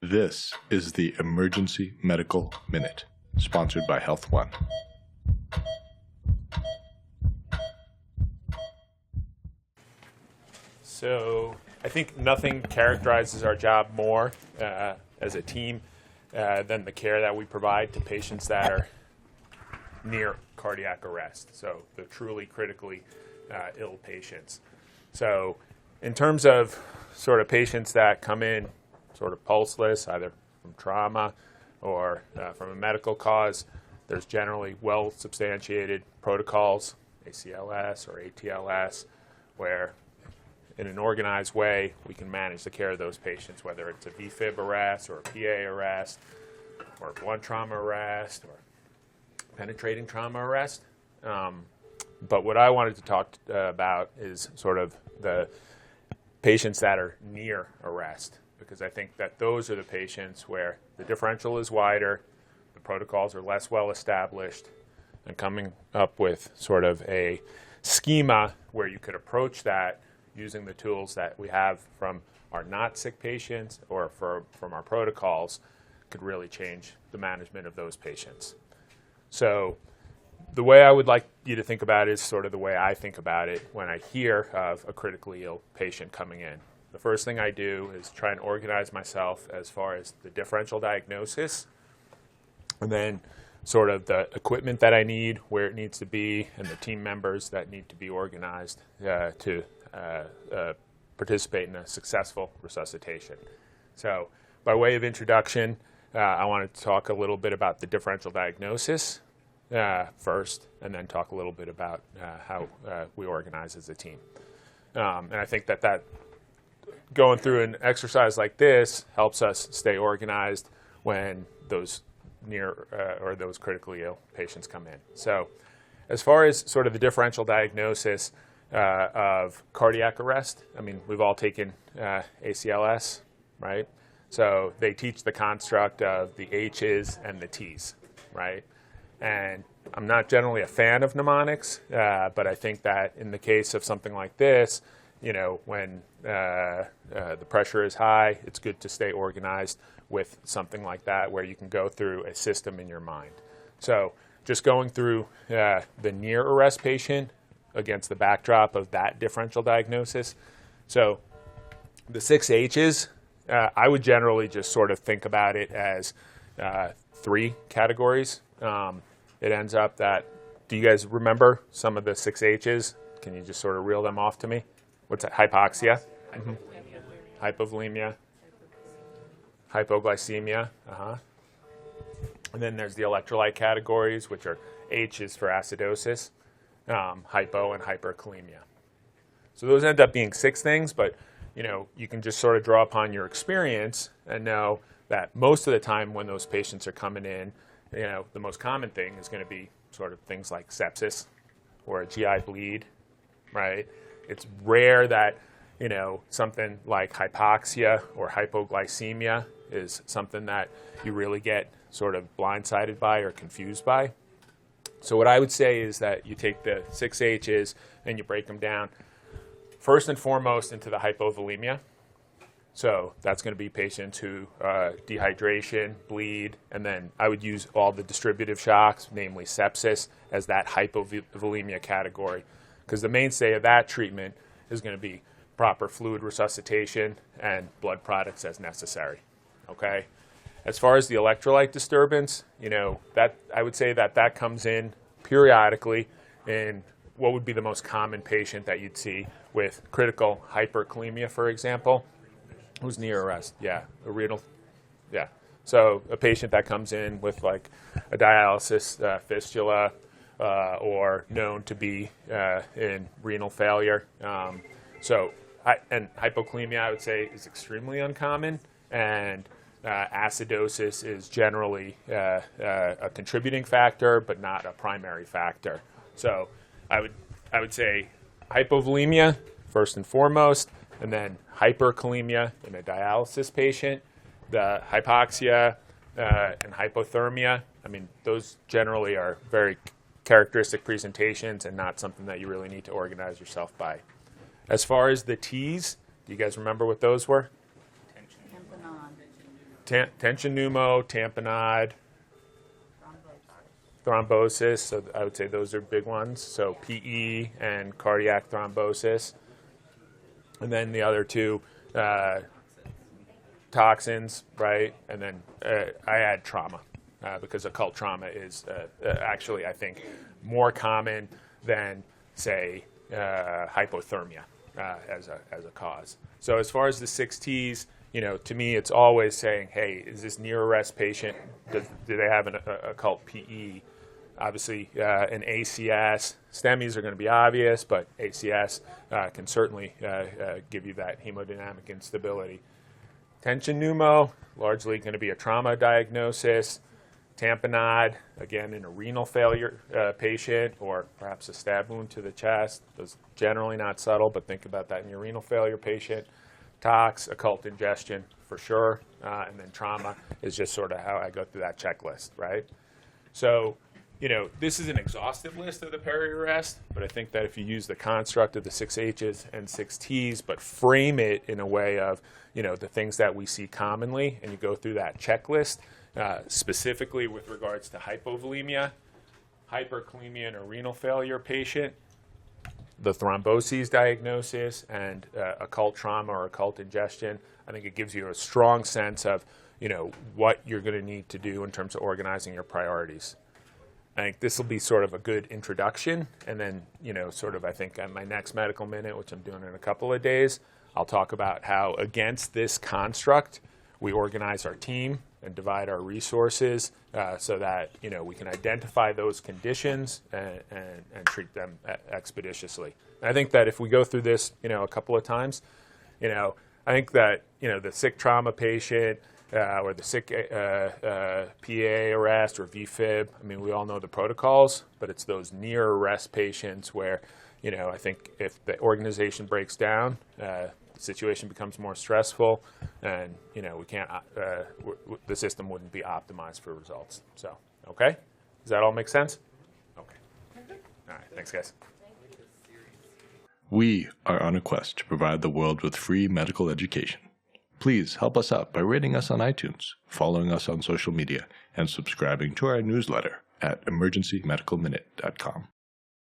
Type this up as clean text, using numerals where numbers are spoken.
This is the Emergency Medical Minute, sponsored by Health One. So I think nothing characterizes our job more as a team than the care that we provide to patients that are near cardiac arrest, so the truly critically ill patients. So in terms of sort of patients that come in sort of pulseless, either from trauma or from a medical cause, there's generally well-substantiated protocols, ACLS or ATLS, where in an organized way we can manage the care of those patients, whether it's a VFib arrest or a PA arrest or blunt trauma arrest or penetrating trauma arrest. But what I wanted to talk about is sort of the patients that are near arrest, because I think that those are the patients where the differential is wider, the protocols are less well established, and coming up with sort of a schema where you could approach that using the tools that we have from our not sick patients or from our protocols could really change the management of those patients. So the way I would like you to think about it is sort of the way I think about it when I hear of a critically ill patient coming in. The first thing I do is try and organize myself as far as the differential diagnosis, and then sort of the equipment that I need, where it needs to be, and the team members that need to be organized to participate in a successful resuscitation. So by way of introduction, I wanted to talk a little bit about the differential diagnosis first, and then talk a little bit about how we organize as a team. And I think that going through an exercise like this helps us stay organized when those near or those critically ill patients come in. So as far as sort of the differential diagnosis of cardiac arrest, I mean, we've all taken ACLS, right? So they teach the construct of the H's and the T's, right? And I'm not generally a fan of mnemonics, but I think that in the case of something like this, you know, when the pressure is high, it's good to stay organized with something like that where you can go through a system in your mind. So just going through the near arrest patient against the backdrop of that differential diagnosis. So the 6 H's, I would generally just sort of think about it as 3 categories. It ends up that, do you guys remember some of the 6 H's? Can you just sort of reel them off to me? What's that? Hypoxia, hypovolemia, hypoglycemia, and then there's the electrolyte categories, which are H is for acidosis, hypo, and hyperkalemia. So those end up being 6 things, but you know, you can just sort of draw upon your experience and know that most of the time when those patients are coming in, you know, the most common thing is going to be sort of things like sepsis or a GI bleed, right? It's rare that, you know, something like hypoxia or hypoglycemia is something that you really get sort of blindsided by or confused by. So what I would say is that you take the 6 H's and you break them down first and foremost into the hypovolemia. So that's going to be patients who dehydration, bleed, and then I would use all the distributive shocks, namely sepsis, as that hypovolemia category, because the mainstay of that treatment is going to be proper fluid resuscitation and blood products as necessary. Okay. As far as the electrolyte disturbance, you know, that I would say that comes in periodically in what would be the most common patient that you'd see with critical hyperkalemia, for example, who's near arrest. Yeah, a renal. Yeah. So a patient that comes in with like a dialysis fistula or known to be in renal failure. And hypokalemia, I would say, is extremely uncommon, and acidosis is generally a contributing factor, but not a primary factor. So I would say hypovolemia first and foremost, and then hyperkalemia in a dialysis patient, the hypoxia and hypothermia. I mean, those generally are very characteristic presentations and not something that you really need to organize yourself by. As far as the T's, do you guys remember what those were? tension pneumo, tamponade, thrombosis. So I would say those are big ones. So PE and cardiac thrombosis. And then the other two, toxins, right? And then I add trauma because occult trauma is actually, I think, more common than, say, hypothermia as a cause. So as far as the 6 T's, to me, it's always saying, hey, is this near arrest patient? Do they have an occult PE? Obviously, an ACS. STEMIs are going to be obvious, but ACS can certainly give you that hemodynamic instability. Tension pneumo, largely going to be a trauma diagnosis. Tamponade, again, in a renal failure patient, or perhaps a stab wound to the chest. Those generally not subtle, but think about that in your renal failure patient. Tox, occult ingestion, for sure. And then trauma is just sort of how I go through that checklist, right? So, this is an exhaustive list of the peri-arrest, but I think that if you use the construct of the 6 H's and 6 T's, but frame it in a way of, the things that we see commonly, and you go through that checklist, specifically with regards to hypovolemia, hyperkalemia in a renal failure patient, the thromboses diagnosis, and occult trauma or occult ingestion, I think it gives you a strong sense of, what you're going to need to do in terms of organizing your priorities. I think this will be sort of a good introduction, and then, I think at my next medical minute, which I'm doing in a couple of days, I'll talk about how against this construct, we organize our team and divide our resources so that, we can identify those conditions and treat them expeditiously. And I think that if we go through this, a couple of times, I think that, the sick trauma patient, or the sick PA-arrest or VFib. I mean, we all know the protocols, but it's those near arrest patients where, I think if the organization breaks down, the situation becomes more stressful, and, we can't, the system wouldn't be optimized for results. So, okay? Does that all make sense? Okay. All right, thanks, guys. We are on a quest to provide the world with free medical education. Please help us out by rating us on iTunes, following us on social media, and subscribing to our newsletter at emergencymedicalminute.com.